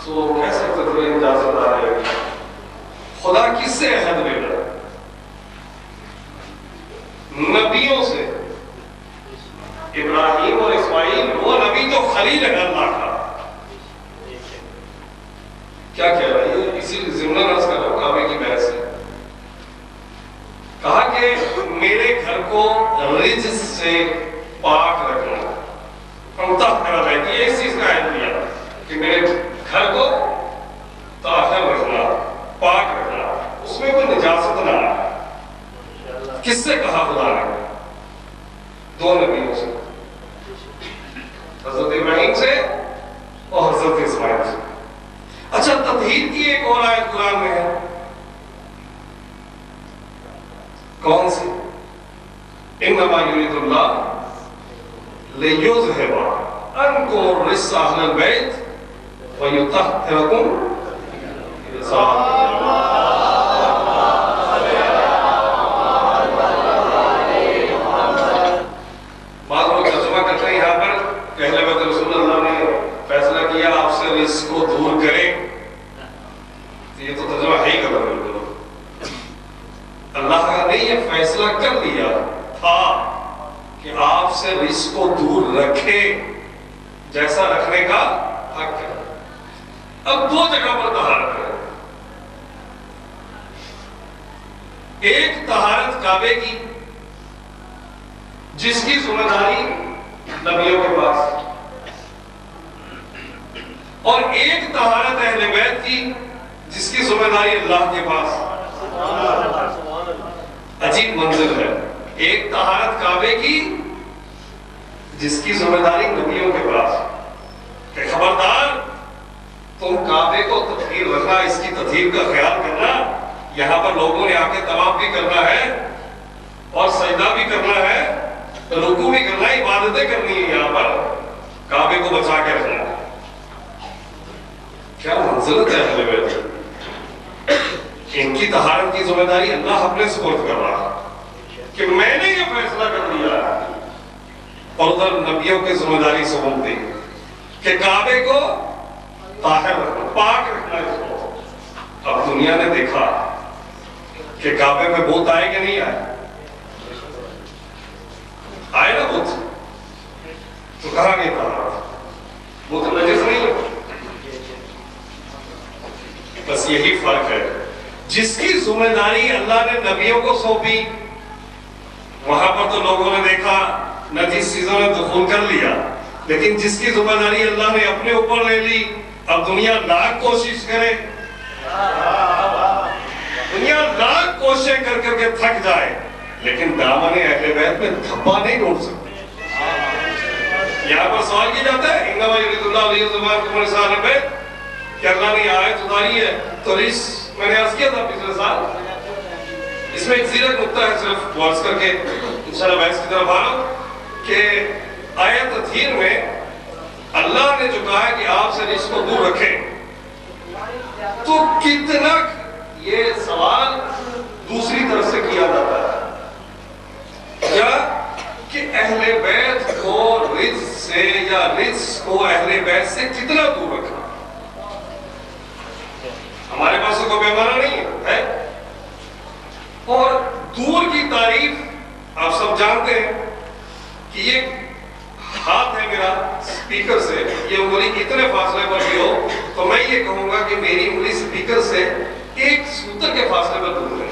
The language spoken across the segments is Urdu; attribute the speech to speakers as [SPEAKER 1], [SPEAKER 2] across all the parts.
[SPEAKER 1] تو کہہ سکتے تھے کوئی اجازت آ رہی ہے؟ خدا کس سے عہد لے رہا ہے؟ نبیوں سے. ابراہیم اور اسماعیل وہ نبی جو خلیل ہے اللہ کا. کیا کہہ رہا ہے؟ اسی ضمن عرض کر رہا ہوں کعبے کی بحث سے. کہا کہ میرے گھر کو رجس سے پاک رکھنا. یہ اس چیز کا عہد لیا کہ میرے گھر کو طاہر رکھنا، پاک رکھنا، اس میں کوئی نجاست نہ آئے. کس سے کہا خدا نے؟ دو نبیوں سے، حضرت ابراہیم سے اور حضرت اسماعیل سے. اچھا، تطہیر کی ایک اور آیت قرآن میں ہے. کون سی؟ انما یرید اللہ لیذھب عنکم الرجس اہل البیت ویطہرکم تطہیرا. بعض لوگ ترجمہ کرتے ہیں یہاں پر کہ اہل بیت رسول اللہ نے فیصلہ کیا آپ سے رجس کو دور کریں. یہ تو ترجمہ ہے ہی غلط. اللہ نے یہ فیصلہ کر لیا تھا کہ آپ سے رجس کو دور رکھے جیسا رکھنے کا حق ہے. اب دو جگہ پر طہارت ہے. ایک طہارت کعبے کی جس کی ذمہ داری نبیوں کے پاس، اور ایک طہارت اہل بیت کی جس کی ذمہ داری اللہ کے پاس. عجیب منظر ہے. ایک طہارت کعبے کی جس کی ذمہ داری نبیوں کے پاس کہ خبردار تم کعبے کو تطہیر رکھنا، اس کی تطہیر کا خیال کرنا. یہاں پر لوگوں نے آ کے طواف بھی کرنا ہے اور سجدہ بھی کرنا ہے، رکوع بھی کرنا ہے، عبادتیں کرنی ہے. یہاں پر کعبے کو بچا کے رکھنا ہے. کیا منزلت ہے اہل بیت. ان کی طہارت کی ذمہ داری اللہ اپنے سپرد کر رہا ہے کہ میں نے یہ فیصلہ کر دیا، اور ادھر نبیوں کی ذمہ داری سونپ دی کہ کعبے کو طاہر رکھنا، پاک رکھنا اس کو. اب دنیا نے دیکھا کہ کعبے میں بت آئے کہ نہیں آئے؟ آئے نا بت. تو کہاں گئی طہارت؟ بت نجس نہیں ہے. بس یہی فرق ہے. جس کی ذمہ داری اللہ نے نبیوں کو سونپی وہاں پر تو لوگوں نے دیکھا نجس چیزوں نے دخول کر لیا، لیکن جس کی ذمہ داری اللہ نے اپنے اوپر لے لی، اب دنیا لاکھ کوشش کرے، دنیا لاکھ کوششیں کر کر کے تھک جائے، لیکن دامن اہل بیت میں دھبا نہیں ڈھونڈ سکتے. یہاں پر سوال کیا جاتا ہے انما یرید اللہ لیذھب عنکم الرجس اہل البیت، کہ اللہ نے آیت اتاری ہے تو رجس میں نے عرض کیا تھا پچھلے سال. اس میں ایک زیرک نقطہ ہے، صرف غور کر کے انشاءاللہ بحث کی طرف آ رہا ہوں کہ آیت تطہیر میں اللہ نے جو کہا ہے کہ آپ سے رجس کو دور رکھیں، تو کتنا یہ سوال دوسری طرف سے کیا جاتا ہے کیا کہ اہل بیت کو رجس سے یا رجس کو اہل بیت سے کتنا دور رکھنا. ہمارے پاس تو کوئی پیمانہ نہیں ہے. اور دور کی تعریف آپ سب جانتے ہیں کہ یہ ہاتھ ہے میرا سپیکر سے، یہ انگلی کتنے فاصلے پر بھی ہو تو میں یہ کہوں گا کہ میری انگلی سپیکر سے ایک سوتر کے فاصلے پر دور ہے.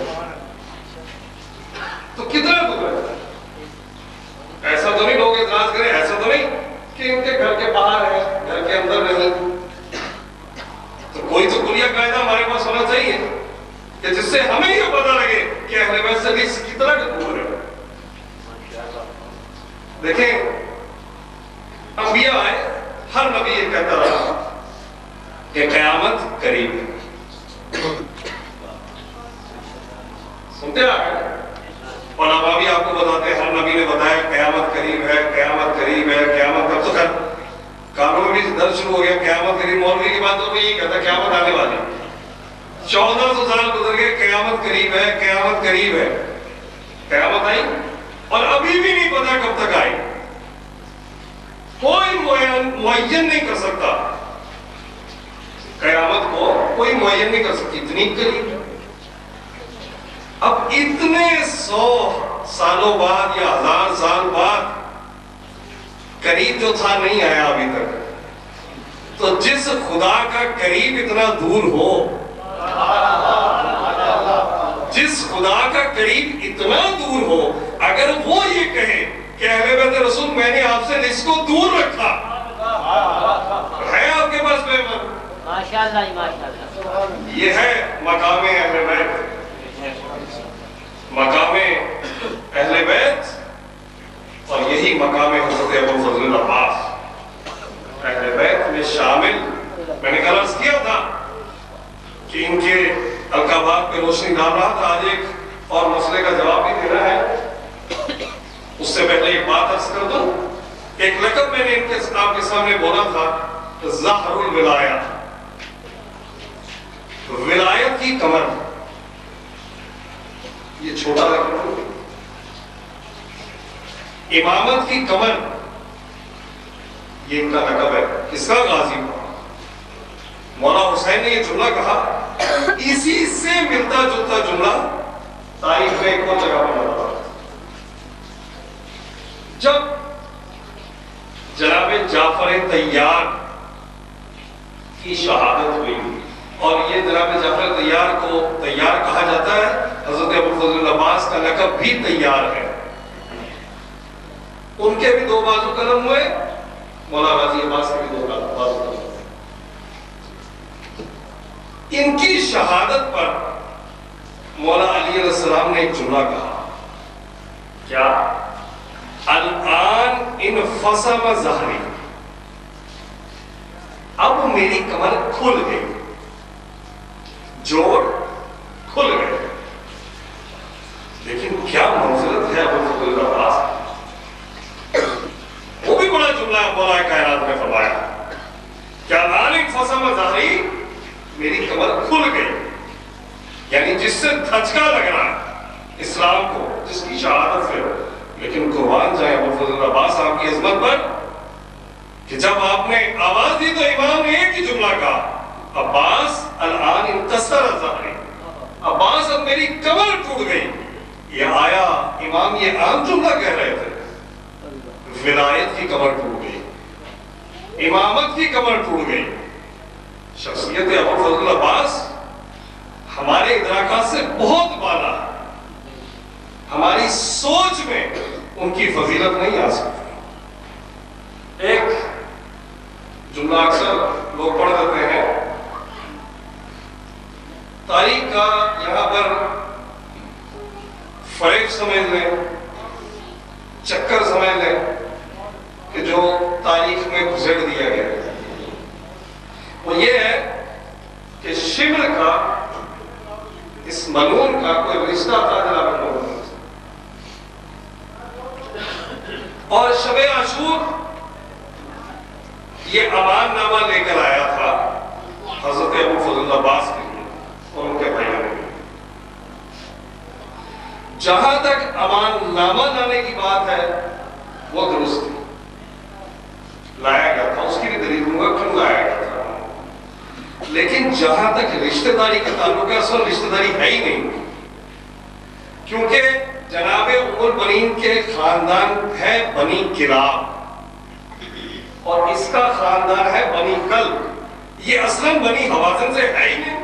[SPEAKER 1] تو کتنا دور ہے؟ ایسا تو نہیں لوگ اعتراض کریں، ایسا تو نہیں کہ ان کے گھر کے باہر ہے، گھر کے اندر نہیں. تو کوئی تو کلیہ قاعدہ ہمارے پاس ہونا چاہیے کہ جس سے ہمیں یہ پتہ لگے کہ اہل بیت سے رجس کتنا دور ہے. دیکھیں انبیاء آئے، ہر نبی یہ کہتا رہا کہ قیامت قریب ہے. سنتے آ گئے علماء بھی آپ کو بتاتے ہیں، ہر نبی نے بتایا قیامت قریب ہے، قیامت قریب ہے، قیامت کب تک. کانوں میں بھی درد شروع ہو گیا قیامت قریب. مولوی کی بات تو یہی کہتا ہے قیامت آنے والی. 1400 سال گزر گئے، قیامت قریب ہے، قیامت قریب ہے. قیامت آئی اور ابھی بھی نہیں پتا کب تک آئی. کوئی معین نہیں کر سکتا قیامت کو. کوئی متعین نہیں کر سکتی، اتنی قریب۔ اب اتنے 100 سالوں بعد یا 1000 سال بعد قریب جو تھا نہیں آیا ابھی تک، تو جس خدا کا قریب اتنا دور ہو، جس خدا کا قریب اتنا دور ہو، اگر وہ یہ کہے کہ اہل بیت رسول میں نے آپ سے اس کو دور رکھا، ہے آپ کے پاس پیغمبر؟
[SPEAKER 2] ماشاءاللہ ماشاءاللہ،
[SPEAKER 1] یہ ہے مقام اہل بیت، مقام اہل بیت، اور یہی مقام حضرت ابو الفضل العباس اہل بیت میں شامل۔ میں نے عرض کیا تھا کہ ان کے القابات پہ روشنی ڈال رہا تھا، آج ایک اور مسئلے کا جواب بھی دینا ہے۔ اس سے پہلے ایک بات عرض کر دوں، ایک لقب میں نے ان کے آپ کے سامنے بولا تھا، ظہر الولایہ، ولایت کی کمر۔ یہ چھوٹا لقب ہے، امامت کی کمر، یہ ان کا لقب ہے۔ کس کا؟ غازی کا۔ مولا حسین نے یہ جملہ کہا، اسی سے ملتا جلتا جملہ تاریخ میں ایک اور جگہ پر ملا۔ جب جناب جعفر طیار کی شہادت ہوئی، اور یہ جناب جعفر طیار کو طیار کہا جاتا ہے، حضرت ابو الفضل العباس کا لقب بھی طیار ہے۔ ان کے بھی 2 بازو قلم ہوئے، مولا غازی عباس کے بھی 2 بازو قلم ہوئے۔ ان کی شہادت پر مولا علی علیہ السلام نے ایک جملہ کہا، کیا؟ الان انفصم ظہری، اب میری کمر کھل گئی، جوڑ کھل گئے۔ لیکن کیا منزلت ہے ابو الفضل العباس، وہ بھی بڑا جملہ ہے مولا کائنات نے فرمایا، کیا الان انفصم ظہری، میری کمر کھل گئی، یعنی جس سے دھچکا لگ رہا ہے اسلام کو، جس کی شہادت سے۔ لیکن قربان جائے ابو الفضل العباس آپ کی عظمت پر، کہ جب آپ نے آواز دی تو امام نے ایک ہی جملہ کہا، عباس الان انتصر ظہری، عباس اب میری کمر ٹوٹ گئی۔ یہ آیا امام یہ عام جملہ کہہ رہے تھے، ولایت کی کمر ٹوٹ گئی، امامت کی کمر ٹوٹ گئی۔ شخصیت ابو الفضل العباس ہمارے ادراکات سے بہت بالا ہے، ہماری سوچ میں ان کی فضیلت نہیں آ سکتی۔ ایک جملہ اکثر لوگ پڑھ دیتے ہیں، تاریخ کا یہاں پر فریب سمجھ لیں، چکر سمجھ لیں کہ جو تاریخ میں گھسیٹ دیا گیا ہے، وہ یہ ہے کہ شبر کا، اس ملعون کا کوئی رشتہ تھا جناب محمد، اور شب عاشور یہ امان نامہ لے کر آیا تھا حضرت ابو الفضل العباس کے لیے اور ان کے بھائیوں کے لیے۔ جہاں تک امان نامہ لانے کی بات ہے وہ درست تھی، لایا گیا تھا، اس کی بھی دلیل دوں گا کیوں لایا گیا تھا۔ لیکن جہاں تک رشتہ داری کا تعلق ہے، اصل رشتہ داری ہے ہی نہیں، کیونکہ جناب ام البنین کے خاندان ہے بنی کلاب، اور اس کا خاندان ہے بنی کلب، یہ اصلاً بنی حوازن سے ہے ہی نہیں۔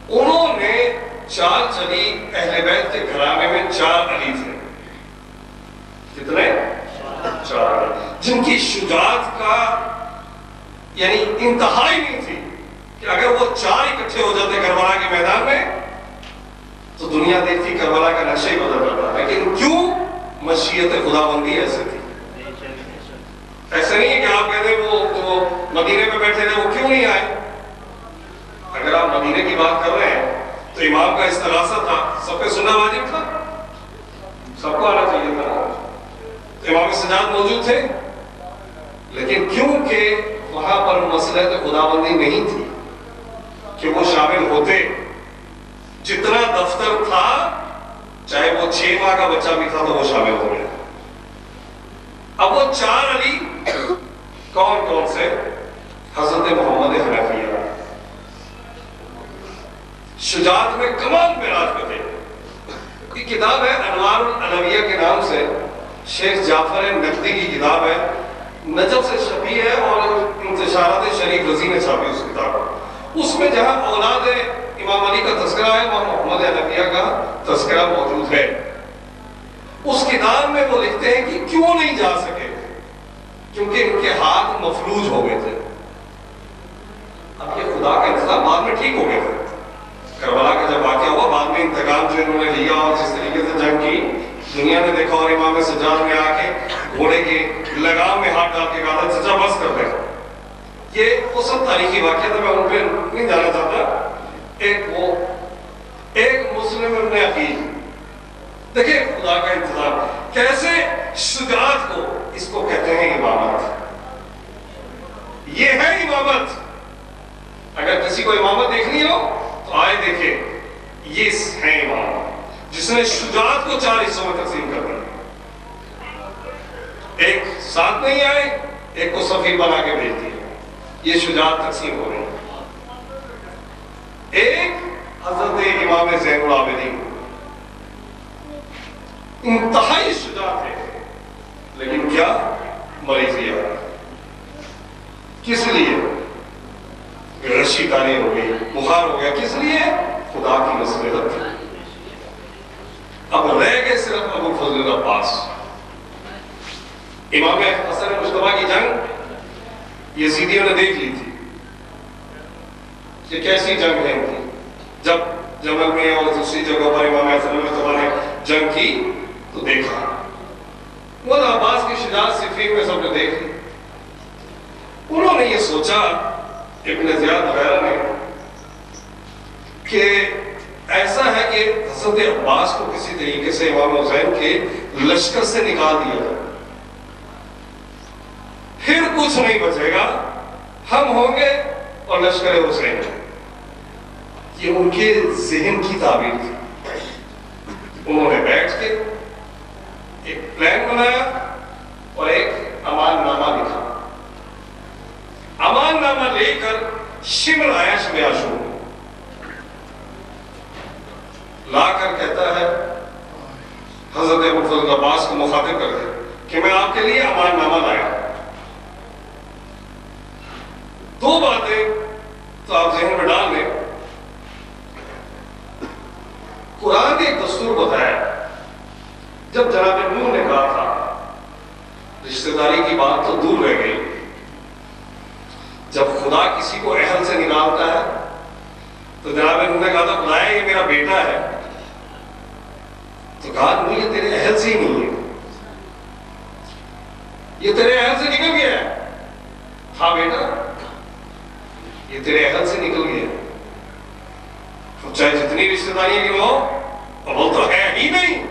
[SPEAKER 1] انہوں نے چال چلی، اہل بیت کے گھرانے میں 4 علی تھے، کتنے؟ 4 علی، جن کی شجاعت کا یعنی انتہائی نہیں تھی، کہ اگر وہ 4 اکٹھے ہو جاتے کربلا کے میدان میں تو دنیا دیکھتی کربلا کا نقشہ ہی بدل جاتا۔ لیکن کیوں؟ مشیت خداوندی ایسے تھی۔ ایسے نہیں ہے کہ آپ کہتے ہیں وہ جو مدینے میں بیٹھے تھے وہ کیوں نہیں آئے۔ اگر آپ مدینے کی بات کر رہے ہیں تو امام کا استغاثہ تھا، سب پہ سننا واجب تھا، سب کو آنا چاہیے تھا، امام سجاد موجود تھے، لیکن کیونکہ وہاں پر مسئلہ خداوندی نہیں تھی کہ وہ شامل ہوتے، جتنا دفتر تھا چاہے وہ 6 ماہ کا بچہ بھی تھا تو وہ شامل ہو گئے۔ اب وہ 4 علی کون کون سے؟ حضرت محمد حنفیہ، شجاعت میں کمال معراج پہ تھے. یہ کتاب ہے انوار العلویہ کے نام سے، شیخ جعفر نقدی کی کتاب ہے، نجف سے چھپی ہے اور انتشارات شریف رضی نے چھاپی اس کتاب. اس میں جہاں اولاد امام علی کا تذکرہ ہے وہاں محمد العلویہ کا تذکرہ موجود ہے. اس کتاب میں وہ لکھتے ہیں کہ کیوں نہیں جا سکے، کیونکہ ان کے ہاتھ مفلوج ہو گئے تھے. اب یہ خدا کا انتظام، بعد میں ٹھیک ہو گئے تھے. کربلا کا جب واقعہ ہوا، بعد میں انتقام جو انہوں نے لیا اور جس طریقے سے جنگ کی دنیا نے دیکھا، اور امام سجاد نے آ کے گھوڑے کے لگام میں ہاتھ ڈال کے کہا تھا چچا بس کر دے. یہ وہ سب تاریخی واقعہ تھا، میں ان پہ نہیں جانا چاہتا. ایک مسلم ابن عقیل، دیکھیں خدا کا انتظام کیسے شجاعت کو، اس کو کہتے ہیں امامت. یہ ہے امامت. اگر کسی کو امامت دیکھنی ہو تو آئے دیکھیں، یہ ہے امامت جس نے شجاعت کو 4 حصوں میں تقسیم کر دیا. ایک ساتھ نہیں آئے، ایک کو سفیر بنا کے بھیج دیا. یہ شجاعت تقسیم ہو رہی. ایک حضرت امام زین العابدین انتہائی شجاعت ہے، لیکن کیا مریضیہ. کس لیے؟ رشی تانی ہو گئی، بخار ہو گیا. کس لیے؟ خدا کی مصلحت تھی. اب رہ گئے صرف ابو الفضل عباس. امام حسن مجتبیٰ کی جنگ یزیدیوں نے دیکھ لی تھی. یہ کیسی جنگ ہے ان کی؟ جب جمل میں اور دوسری جگہ پر امام حسن مجتبیٰ نے جنگ کی تو دیکھا. وہ عباس کی شجاعت صفین میں سب نے دیکھ لی. انہوں نے یہ سوچا، ابن زیاد وغیرہ نے، کہ ایسا ہے کہ حضرت عباس کو کسی طریقے سے امام حسین کے لشکر سے نکال دیا جائے، پھر کچھ نہیں بچے گا، ہم ہوں گے اور لشکر حسین. یہ ان کے ذہن کی تعبیر تھی. انہوں نے بیٹھ کے ایک پلان بنایا اور ایک امان نامہ لکھا. امان نامہ لے کر شمر آیا، شب عاشور لا کر کہتا ہے حضرت ابو الفضل عباس کو مخاطب کر کے کہ میں آپ کے لیے امان نامہ لایا. 2 باتیں تو آپ ذہن میں ڈال لیں. قرآن نے ایک دستور بتایا. جب جناب نوح نے کہا تھا رشتہ داری کی بات تو دور رہ گئی، جب خدا کسی کو اہل سے نکالتا ہے تو جناب نوح نے کہا تھا خدایا یہ میرا بیٹا ہے. تو کہا نہیں، یہ تیرے اہل سے ہی نہیں ہے، یہ تیرے اہل سے نکل گیا ہے. ہاں بیٹا، یہ تیرے اہل سے نکل گیا ہے. چاہے جتنی رشتہ داریاں کی ہو، وہ تو ہے ہی نہیں،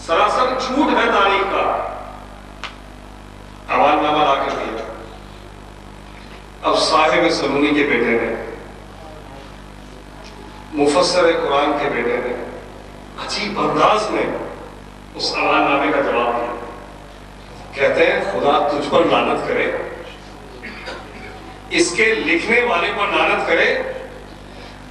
[SPEAKER 1] سراسر جھوٹ ہے تاریخ کا. امان نامہ لا کر دیا. اب صاحب سنونی کے بیٹے نے، مفسر قرآن کے بیٹے نے عجیب انداز میں اس امان نامے کا جواب دیا. کہتے ہیں خدا تجھ پر لعنت کرے، اس کے لکھنے والے پر لعنت کرے،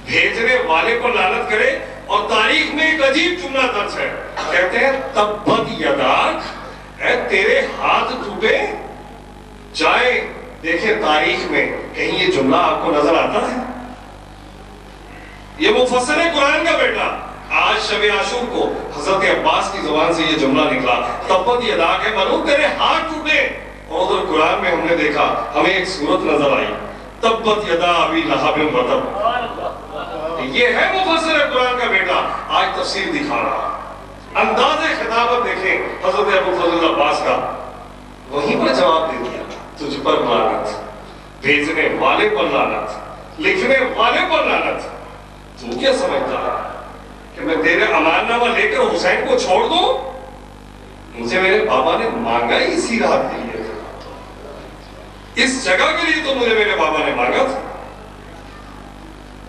[SPEAKER 1] بھیجنے والے پر لعنت کرے. اور تاریخ میں ایک عجیب جملہ درج ہے، کہتے ہیں تبت یداک، اے تیرے ہاتھ ٹوٹے. جائیں دیکھیں تاریخ میں کہیں یہ جملہ آپ کو نظر آتا ہے؟ یہ مفسر قرآن کا بیٹا آج شب عاشور کو حضرت عباس کی زبان سے یہ جملہ نکلا، تبت یداک ہے بنو تیرے ہاتھ ٹوٹے. اور ادھر قرآن میں ہم نے دیکھا، ہمیں ایک صورت نظر آئی، تبت یدا ابی لہب وتب. یہ ہے مفسر قرآن کا بیٹا، آج تفسیر دکھا رہا. انداز خطابت دیکھیں حضرت ابو الفضل عباس کا، وہیں پر جواب دے دیا تجھ پر لعنت، بھیجنے والے پر لعنت، لکھنے والے پر لعنت. تو کیا سمجھتا ہے کہ میں تیرے امان نامہ لے کر حسین کو چھوڑ دوں؟ مجھے میرے بابا نے مانگا ہی اسی رات کے لیے تھا، اس جگہ کے لیے تو مجھے میرے بابا نے مانگا تھا.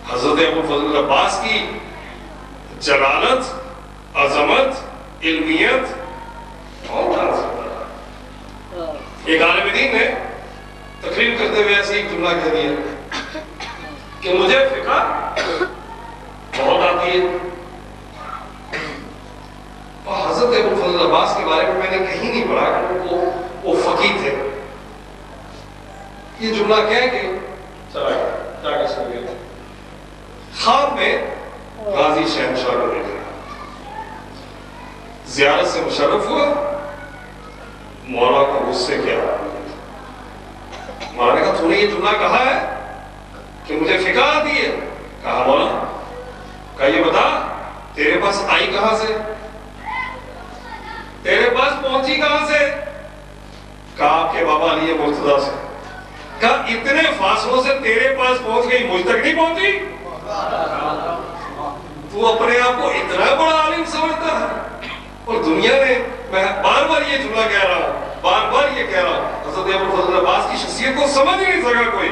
[SPEAKER 1] حضرت ابو الفضل عباس کی جلالت، عظمت، علمیت کون جان سکتا ہے؟ ایک عالم دین نے تقریر کرتے ہوئے ایسے ایک جملہ کہہ دیا کہ مجھے فقہ یہ جملہ کہہ کے چلا گیا، جا کے سو گیا۔ خواب میں غازی شہنشاہ کو دیکھا، زیارت سے مشرف ہوا، مولا کو غصے کیا۔ مولا نے کہا تو نے یہ جملہ کہا ہے کہ مجھے فکر آتی ہے؟ کہا مولا، کہا یہ بتا تیرے پاس آئی کہاں سے، تیرے پاس پہنچی کہاں سے؟ کہا آپ کے بابا علی مرتضیٰ سے۔ کہا اتنے فاصلوں سے تیرے پاس پہنچ گئی، مجھ تک نہیں پہنچی؟ تو اپنے آپ کو اتنا بڑا عالم سمجھتا ہے؟ اور دنیا نے، میں بار بار یہ جملہ کہہ رہا ہوں، بار بار یہ کہہ رہا ہوں، حضرت ابوالفضل عباس کی شخصیت کو سمجھ ہی نہیں سکا کوئی۔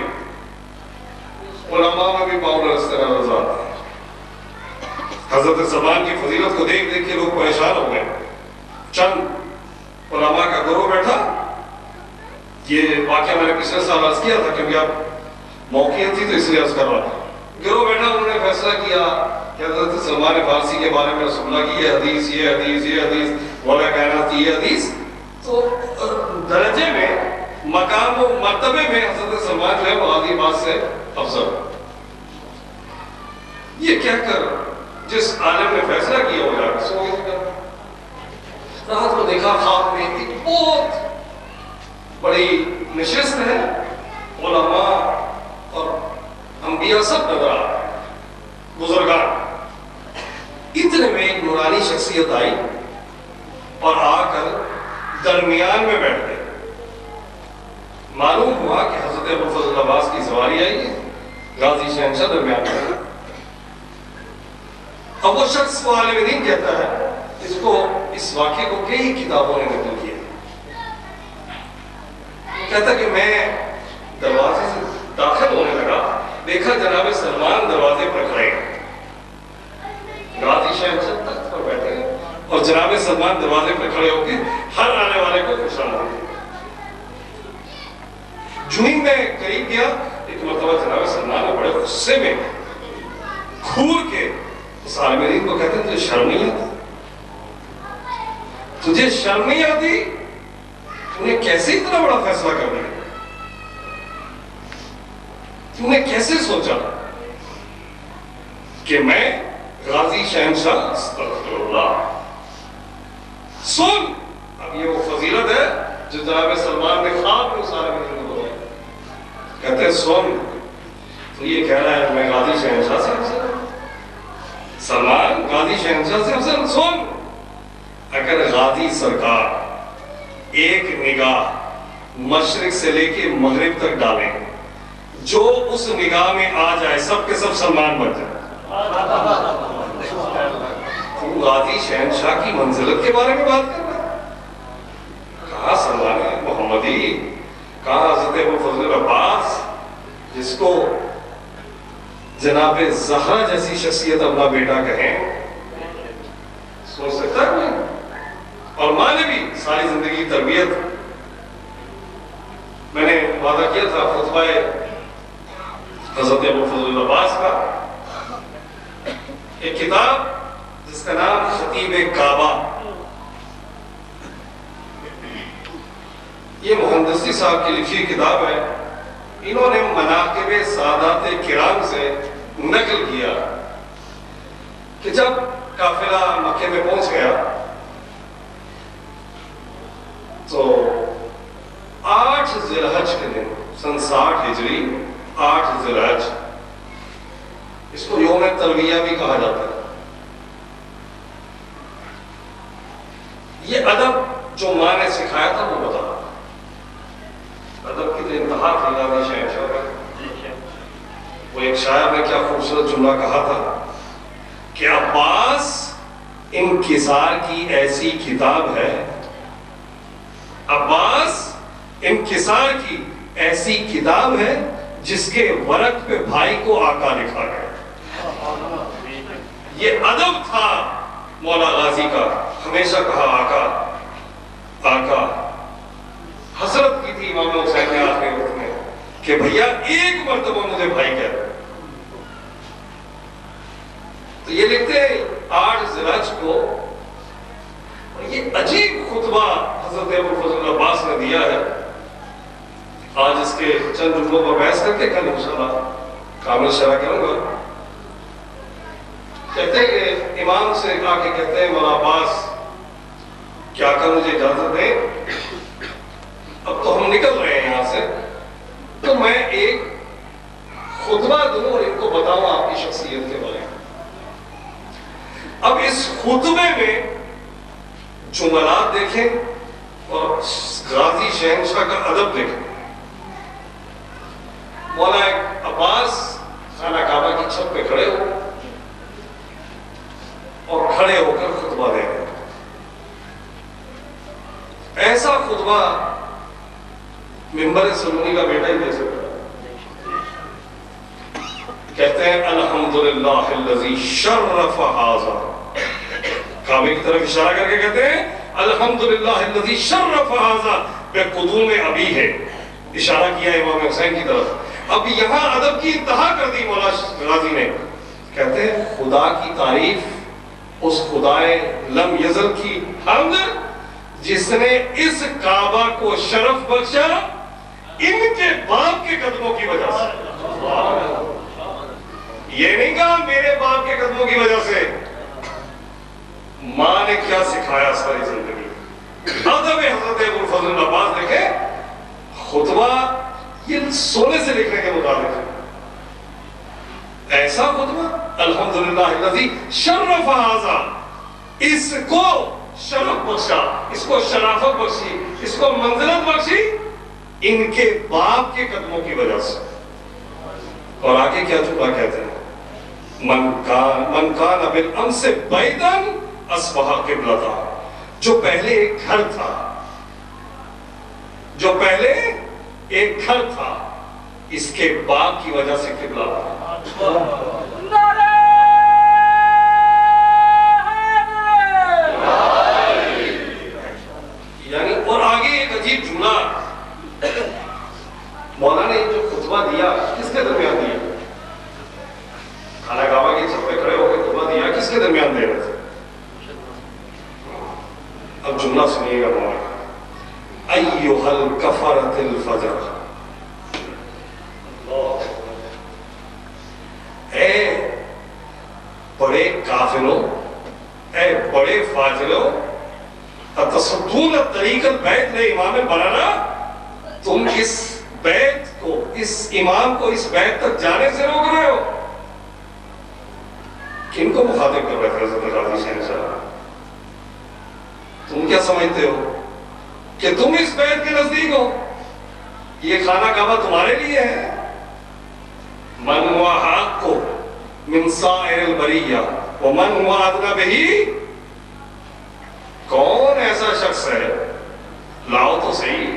[SPEAKER 1] علماء میں بھی باؤنڈر اس طرح نظر آتے ہیں۔ حضرت زبان کی فضیلت کو دیکھ دیکھ کے لوگ پریشان ہو گئے۔ چند علماء کا گروہ بیٹھا، یہ واقعہ میں نے پچھلے سال عرض کیا تھا کیونکہ اب موقعیت تھی تو اس لیے عرض کر رہا تھا۔ گروہ بیٹھا، انہوں نے فیصلہ کیا کہ حضرت سلمان فارسی کے بارے میں رسول اللہ کی یہ حدیث، یہ حدیث، یہ حدیث، مولا کائنات کی یہ حدیث، تو درجے میں، مقام و مرتبے میں حضرت سلمان جو ہے وہ غازی عباس سے افضل۔ یہ کہہ کر جس عالم نے فیصلہ کیا ہو جا کے سو گیا۔ رات کو دیکھا خواب میں ایک بہت بڑی نشست ہے، علماء اور انبیاء سب نظر آ رہے ہیں، بزرگان۔ اتنے میں ایک نورانی شخصیت آئی اور آ کر درمیان میں بیٹھ گئی۔ معلوم ہوا کہ حضرت ابوالفضل عباس کی سواری آئی ہے، غازی شہنشاہ درمیان میں۔ اب وہ شخص کو عالم دین کہتا ہے، اس واقعے کو کئی کتابوں نے نقل کیا۔ کہتا کہ میں دروازے سے داخل ہونے لگا، دیکھا جناب سلمان دروازے پر کھڑے ہیں، غازی شہنشاہ تخت پر بیٹھے ہیں اور جناب سلمان دروازے پر کھڑے ہو کے ہر آنے والے کو خوش آمدید۔ جو ہی میں قریب گیا، ایک مرتبہ جناب سلمان نے بڑے غصے میں کھور کے اس عالم دین کو کہتے ہیں تجھے شرم نہیں آتی؟ تجھے شرم نہیں آتی؟ تو نے کیسے اتنا بڑا فیصلہ کر دیا؟ تو نے کیسے سوچا کہ میں غازی شہنشاہ استغفر اللہ؟ سن، اب یہ وہ فضیلت ہے جو جناب سلمان نے خواب میں اس عالم دین کو بولا۔ کہتے ہیں سن، تو یہ کہہ رہا ہے میں غازی شہنشاہ سے افضل ہوں؟ سلمان غازی شہنشاہ سے افضل؟ سن، اگر غازی سرکار ایک نگاہ مشرق سے لے کے مغرب تک ڈالیں، جو اس نگاہ میں آ جائے سب کے سب سلمان بن جائے۔ تو غازی شہنشاہ کی منزلت کے بارے میں بات کر رہا ہے؟ کہاں سلمان محمدی، کہاں حضرت ابوالفضل عباس، جس کو جناب زہرا جیسی شخصیت اپنا بیٹا کہیں؟ سوچ سکتا ہے کوئی؟ اور ماں نے بھی ساری زندگی تربیت، میں نے وعدہ کیا تھا خطبہ حضرت ابوالفضل عباس کا، ایک کتاب جس کا نام خطیب کعبہ، یہ مہندسی صاحب کی لکھی کتاب ہے۔ انہوں نے مناقب سادات کرام سے نقل کیا کہ جب قافلہ مکے میں پہنچ گیا تو 8 ذی الحج کے دن، سن 60 ہجری 8 ذی الحج، اس کو یوم ترویہ بھی کہا جاتا ہے۔ یہ ادب جو ماں نے سکھایا تھا وہ بتا، ادب کی تو انتہا تھی غازی شہنشاہ کا۔ وہ ایک شاعر نے کیا خوبصورت جملہ کہا تھا کہ عباس انکسار کی ایسی کتاب ہے، عباس انکسار کی ایسی کتاب ہے جس کے ورق پہ بھائی کو آقا لکھا گیا۔ یہ ادب تھا مولا غازی کا، ہمیشہ کہا آقا آقا۔ حسرت کی تھی امام حسین نے آخری وقت میں کہ بھیا ایک مرتبہ مجھے بھائی کہہ رہے۔ تو یہ لکھتے ہیں 8 ذی الحج کو، اور یہ عجیب خطبہ حضرت ابوالفضل عباس نے دیا ہے۔ آج اس کے چند جملوں پر بحث کر کے کل انشاءاللہ کامل شرح کروں گا. کہتے ہیں کہ امام سے آ کے کہتے ہیں مولا عباس کیا کر مجھے اجازت دیں, اب تو ہم نکل رہے ہیں یہاں سے, تو میں ایک خطبہ دوں اور ان کو بتاؤں آپ کی شخصیت کے بارے میں. اب اس خطبے میں جملات دیکھیں اور غازی شہنشاہ کا ادب دیکھیں. مولا عباس خانہ کعبہ کی چھت پہ کھڑے ہو اور کھڑے ہو کر خطبہ دے رہے. ایسا خطبہ ممبر سلونی کا بیٹا ہی دے سکتا. کہتے ہیں الحمدللہ الذی شرف ھذا, کعبے کی طرف اشارہ کر کے کہتے ہیں الحمدللہ الذی شرف ھذا بقدوم ابی ہے, اشارہ کیا امام حسین کی طرف. اب یہاں ادب کی انتہا کر دی مولا غازی نے. کہتے ہیں خدا کی تعریف اس خدائے لم یزل کی حمد جس نے اس کعبہ کو شرف بخشا ان کے باپ کے قدموں کی وجہ سے. یہ نہیں کہا میرے باپ کے قدموں کی وجہ سے. ماں نے کیا سکھایا ساری زندگی. ادب حضرت ابوالفضل عباس دیکھیں, خطبہ یہ سونے سے لکھنے کے مطابق ہے. ایسا خطبہ الحمدللہ الذی شرف ھذا, اس کو شرف بخشا, اس کو شرافت بخشی, اس کو منزلت بخشی ان کے باپ کے قدموں کی وجہ سے. اور آگے کیا جملہ کہتے ہیں من کان بالامس بیتا اصبح قبلتا, جو پہلے ایک گھر تھا, جو پہلے ایک گھر تھا اس کے باپ کی وجہ سے قبلہ تھا. یعنی اور آگے ایک عجیب جملہ مولانا نے جو خطبہ دیا کس کے درمیان دیا؟ خانہ کعبہ کی چھت پہ کھڑے ہو کے خطبہ دیا کس کے درمیان دے رہے تھے؟ اب جملہ سنیے گا مولانا. ایھا الکفرۃ الفجر, اے بڑے کافروں, اے بڑے فاجروں, اتصدون طریق البیت لے امام بنانا, تم اس بیت کو, اس امام کو اس بیت تک جانے سے روک رہے ہو. کن کو مخاطب کر رہے تھے حضرت غازی شہنشاہ؟ تم کیا سمجھتے ہو کہ تم اس بیت کے نزدیک ہو؟ یہ خانہ کعبہ تمہارے لیے ہے. من ہوا حق کو من سائر البریہ ومن ہوا ادنی بہی, کون ایسا شخص ہے, لاؤ تو صحیح,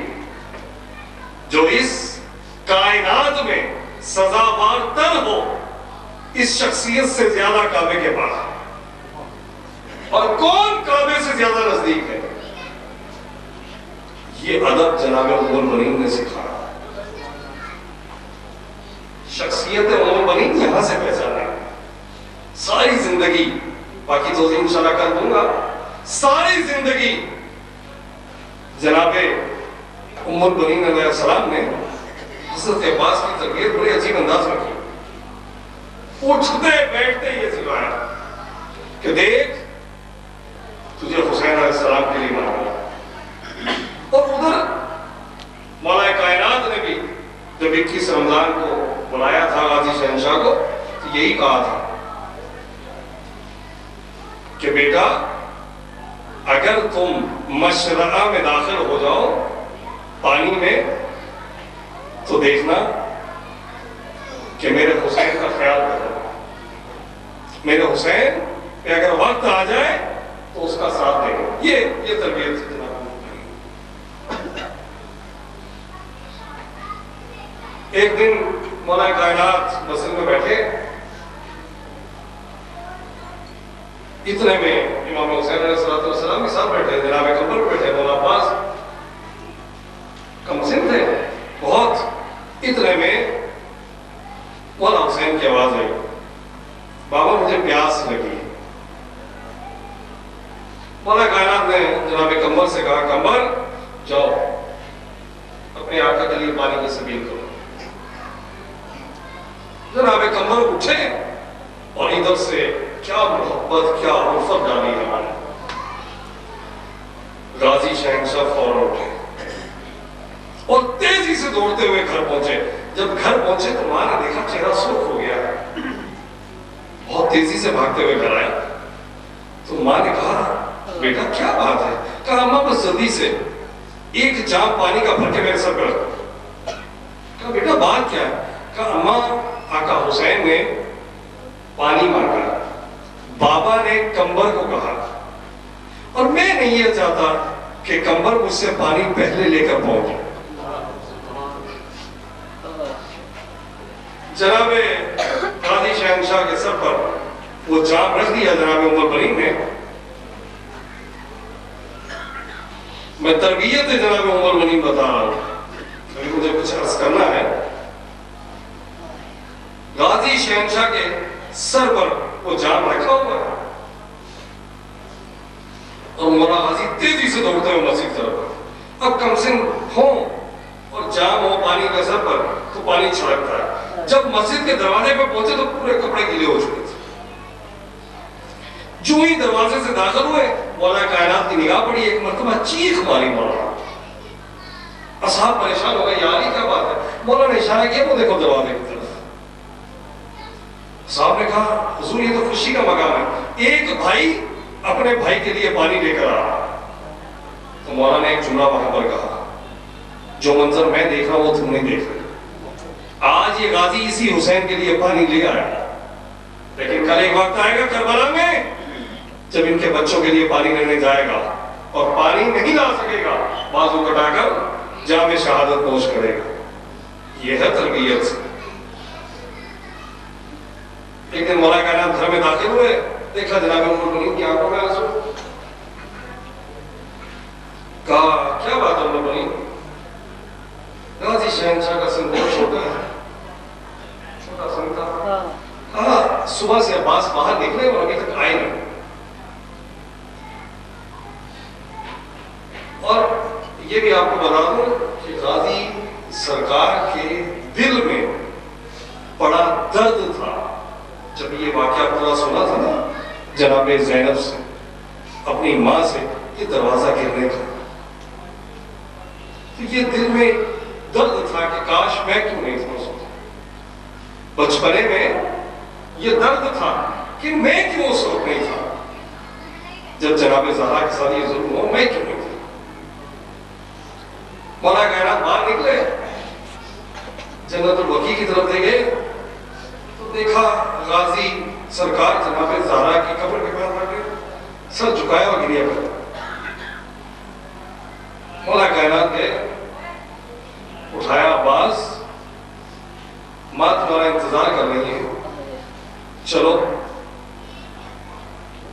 [SPEAKER 1] جو اس کائنات میں سزاوار تر ہو اس شخصیت سے زیادہ کعبے کے پاس, اور کون کعبے سے زیادہ نزدیک ہے. یہ ادب جناب ام المؤمنین نے سکھایا. شخصیت ام المؤمنین یہاں سے پہچانے. ساری زندگی, باقی تو انشاءاللہ کر دوں گا, ساری زندگی جناب ام المؤمنین علیہ السلام نے حضرت عباس کی تربیت بڑے عجیب انداز میں کی. اٹھتے بیٹھتے یہ سکھایا کہ دیکھ تجھے حسین علیہ السلام کے لیے مانا. اور ادھر مولا کائنات نے بھی جب 21 رمضان کو بلایا تھا غازی شہنشاہ کو, تو یہی کہا تھا کہ بیٹا اگر تم مشرقہ میں داخل ہو جاؤ پانی میں تو دیکھنا کہ میرے حسین کا خیال کرو. میرے حسین پہ اگر وقت آ جائے تو اس کا ساتھ دے گا. یہ تربیت تھی جناب. ایک دن مولا کائنات مسجد میں بیٹھے, اتنے میں امام حسین علیہ السلام کے ساتھ بیٹھے, جناب قبر پہ بیٹھے, مولا عباس کم سن تھے بہت. اتنے میں مولا حسین کی آواز آئی, بابا مجھے پیاس لگی. مولا کائنات نے جناب قمر سے کہا, قمر جاؤ اپنے آقا کے لیے پانی کی سبیل کرو. کمبر اٹھے اور ادھر سے کیا محبت کیا الفت ڈالی ہے. غازی شہنشاہ فوراً اٹھے اور تیزی سے دوڑتے ہوئے گھر پہنچے. جب گھر پہنچے تو ماں نے دیکھا چہرہ سرخ ہو گیا ہے. بہت تیزی سے بھاگتے ہوئے گھر آئے تو ماں نے کہا بیٹا کیا بات ہے؟ کہا اماں بس جلدی سے ایک جام پانی کا بھر کے میرے سر پہ رکھ دو. کہا بیٹا بات کیا ہے؟ کہا اماں آقا حسین نے پانی مانگا, بابا نے کمبر کو کہا اور میں نہیں یہ چاہتا کہ کمبر مجھ سے پانی پہلے لے کر پہنچے. جناب غازی شہنشاہ کے سر پر وہ جام رکھ دیا جناب عمر برین نے. میں تربیت جناب عمر برین بتا رہا ہوں, لیکن مجھے کچھ عرض کرنا ہے. غازی شہنشاہ کے سر پر وہ جام رکھا ہوا ہے اور مولا غازی تیزی سے دوڑتے ہوئے مسجد طرف. اب کم سن ہو اور جام ہو پانی کا سر پر تو پانی چھڑکتا ہے. جب مسجد کے دروازے پہ پہنچے تو پورے کپڑے گیلے ہو چکے تھے. جو ہی دروازے سے داخل ہوئے مولا کائنات کی نگاہ پڑی, ایک مرتبہ چیخ ماری مولا. اصحاب پریشان ہو گئے, یار یہ کیا بات ہے؟ مولا نے اشارہ کیا وہ دیکھو دروازے کی طرف. صاحب نے کہا حضور یہ تو خوشی کا مقام ہے, ایک بھائی اپنے بھائی کے لیے پانی لے کر آ رہا. تو مولا نے ایک جملہ وہاں پر کہا, جو منظر میں دیکھ رہا ہوں وہ تم نہیں دیکھ رہے. آج یہ غازی اسی حسین کے لیے پانی لے آیا, لیکن کل ایک وقت آئے گا کربلا میں جب ان کے بچوں کے لیے پانی لینے جائے گا اور پانی نہیں لا سکے گا, بازو کٹا کر جام شہادت نوش کرے گا. یہ ہے تربیت سے. ایک دن مولا کائنات گھر میں داخل ہوئے, دیکھا جناب عمر برین کی آنکھوں میں آنسو. کہا کیا بات ہے عمر برین؟ غازی شہنشاہ کا سن بہت چھوٹا ہے, چھوٹا سن تھا. کہا صبح سے عباس باہر نکلے اور ابھی تک آئے نہیں. اور یہ بھی آپ کو بتا دوں کہ غازی سرکار کے دل میں بڑا درد تھا جب یہ واقعہ پورا سنا تھا نا جناب زینب سے, اپنی ماں سے, یہ دروازہ گرنے کا. تو یہ دل میں درد تھا کہ کاش میں کیوں نہیں تھا. بچپنے میں یہ درد تھا کہ میں کیوں اس وقت نہیں تھا جب جناب زہرا کے ساتھ یہ ظلم ہو, میں کیوں نہیں تھا. مولا کائنات باہر نکلے, جنت البقیع کی طرف دے گئے تو دیکھا غازی سرکار جناب زہرا کی قبر کے پاس بیٹھے, سر جھکایا اور گریا کرتا. مولا کائنات گئے, اٹھایا عباس, ماں تمہارا انتظار کر رہی ہے, چلو.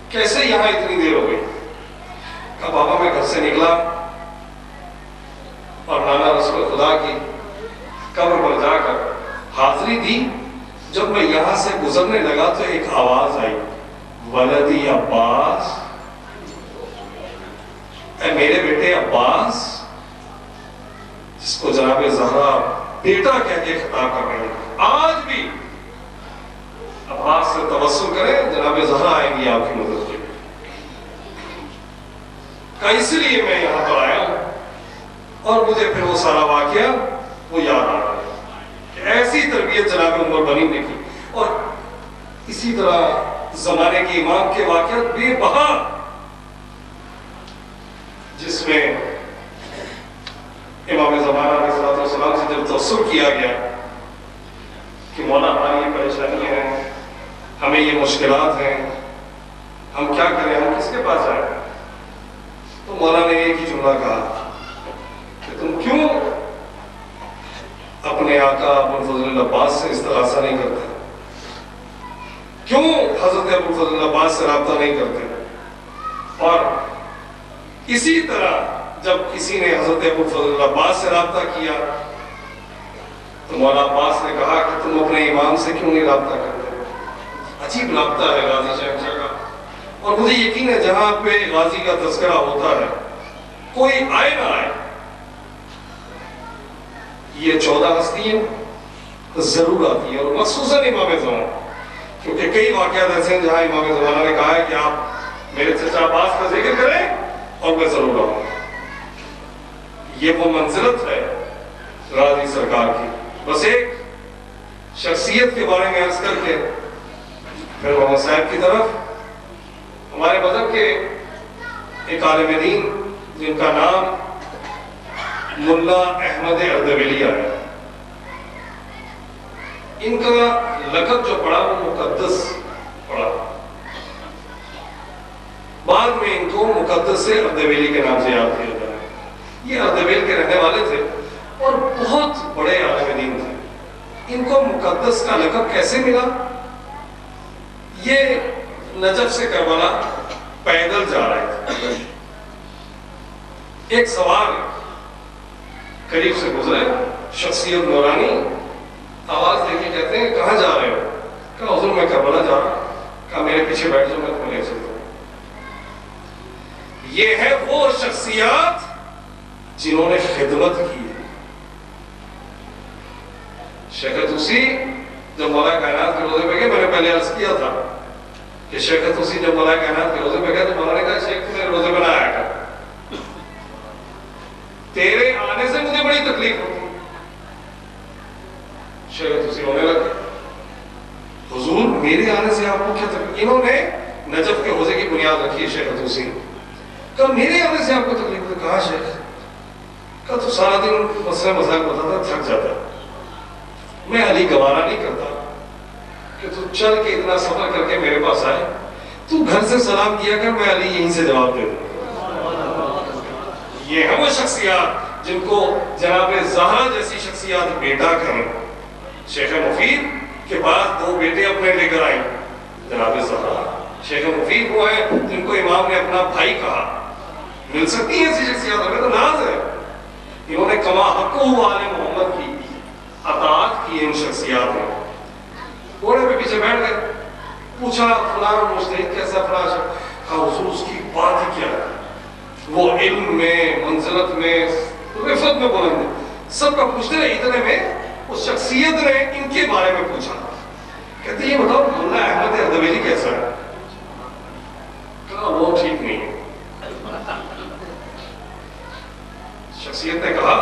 [SPEAKER 1] کیسے یہاں اتنی دیر ہو گئی؟ کہا بابا میں گھر سے نکلا اور نانا رسول خدا کی قبر پر جا کر حاضری دی. جب میں یہاں سے گزرنے لگا تو ایک آواز آئی, ولدی عباس, اے میرے بیٹے عباس, جس کو جناب زہرا بیٹا کہہ کے خطاب کر رہے ہیں. آج بھی عباس سے توسل کریں, جناب زہرا آئیں گی آپ کی مدد کے لیے. اس لیے میں یہاں پر آیا ہوں اور مجھے پھر وہ سارا واقعہ وہ یاد آ رہا ہے کہ ایسی تربیت جناب عمر برین نے کی. اور اسی طرح زمانے کے امام کے واقعات بے بہا, جس میں امام زمانہ علیہ السلام سے جب توسل کیا گیا کہ مولا ہماری یہ پریشانیاں ہیں, ہمیں یہ مشکلات ہیں, ہم کیا کریں, ہم کس کے پاس جائیں, تو مولا نے ایک ہی جملہ کہا کہ تم کیوں اپنے آقا ابوالفضل العباس سے استغاثہ نہیں کرتے, کیوں حضرت ابوالفضل العباس سے رابطہ نہیں کرتے. اور اسی طرح جب کسی نے حضرت ابوالفضل العباس سے رابطہ کیا تو مولا عباس نے کہا کہ تم اپنے امام سے کیوں نہیں رابطہ کرتے. عجیب رابطہ ہے غازی شہنشاہ کا. اور مجھے یقین ہے جہاں پہ غازی کا تذکرہ ہوتا ہے, کوئی آئے نہ آئے, یہ 14 ہستیاں ضرور آتی ہے، اور مخصوصاً امام زمان، کیونکہ کئی واقعات ایسے ہیں جہاں امام زمانہ نے کہا ہے کہ آپ میرے چچا عباس کا ذکر کریں اور میں ضرور آؤں. یہ وہ منزلت ہے راضی سرکار کی. بس ایک شخصیت کے بارے میں عرض کر کے پھر محمد صاحب کی طرف. ہمارے مذہب کے ایک عالم دین جن کا نام ملا احمد اردبیلی ہے، ان کا لقب جو پڑا وہ مقدس پڑا. بعد میں ان کو مقدس اردبیلی کے نام سے یاد کیا جاتا ہے. یہ اردبیل کے رہنے والے تھے اور بہت بڑے عالم دین تھے. ان کو مقدس کا لقب کیسے ملا؟ یہ نجف سے کربلا پیدل جا رہے تھے. ایک سوار قریب سے گزرے، شخصیت نورانی، آواز دے کے کہتے ہیں کہاں جا رہے ہو؟ کہا حضور میں کربلا جا رہا ہوں. کہا میرے پیچھے بیٹھ جاؤ، میں تمہیں لے چلتا ہوں. یہ ہے وہ شخصیات جنہوں نے خدمت کی ہے. شیخ طوسی جب مولا کائنات کے روزے پہ گئے، میں نے پہلے عرض کیا تھا کہ شیخ طوسی جب مولا کائنات کے روزے پہ گئے تو مولا نے کہا شیخ میرے روزے پہ نہ آیا کر، تیرے آنے سے مجھے بڑی تکلیف ہوتی. شیخ طوسی رونے لگے، حضور میرے آنے سے آپ کو کیا تکلیف؟ انہوں نے نجف کے روزے کی بنیاد رکھی ہے شیخ طوسی نے. کہا میرے آنے سے آپ کو تکلیف ہوتی؟ کہا شیخ. کہا تو سارا دن مسئلہ مذاق بتاتا، تھک جاتا، میں علی گوارا نہیں کرتا کہ تو چل کے اتنا سفر کر کے میرے پاس آئے. تو گھر سے سلام کیا کر، میں علی یہیں سے جواب دے دوں. یہ ہے وہ شخصیات جن کو جناب زہرا جیسی شخصیات بیٹا کریں. شیخ مفید کے بعد 2 بیٹے اپنے لے کر آئیں جناب زہرا. شیخ مفید وہ ہیں جن کو امام نے اپنا بھائی کہا. مل سکتی ہیں ایسی شخصیات، ہمیں تو ناز ہے. انہوں نے کما حقہ آل محمد کی اطاعت کی. ان شخصیات نے گھوڑے پہ پیچھے بیٹھ گئے، پوچھا فلاں مجتہد کیسا فلاں شخص. کہا حضور اس کی بات ہی کیا ہے، وہ علم میں، منزلت میں، رفت میں بلند ہے. سب کا پوچھتے رہے، اتنے میں اس شخصیت نے ان کے بارے میں پوچھا. کہتے یہ بتاؤ ملا احمد اردبیلی کیسا ہے؟ کہا وہ ٹھیک نہیں ہے. شخصیت نے کہا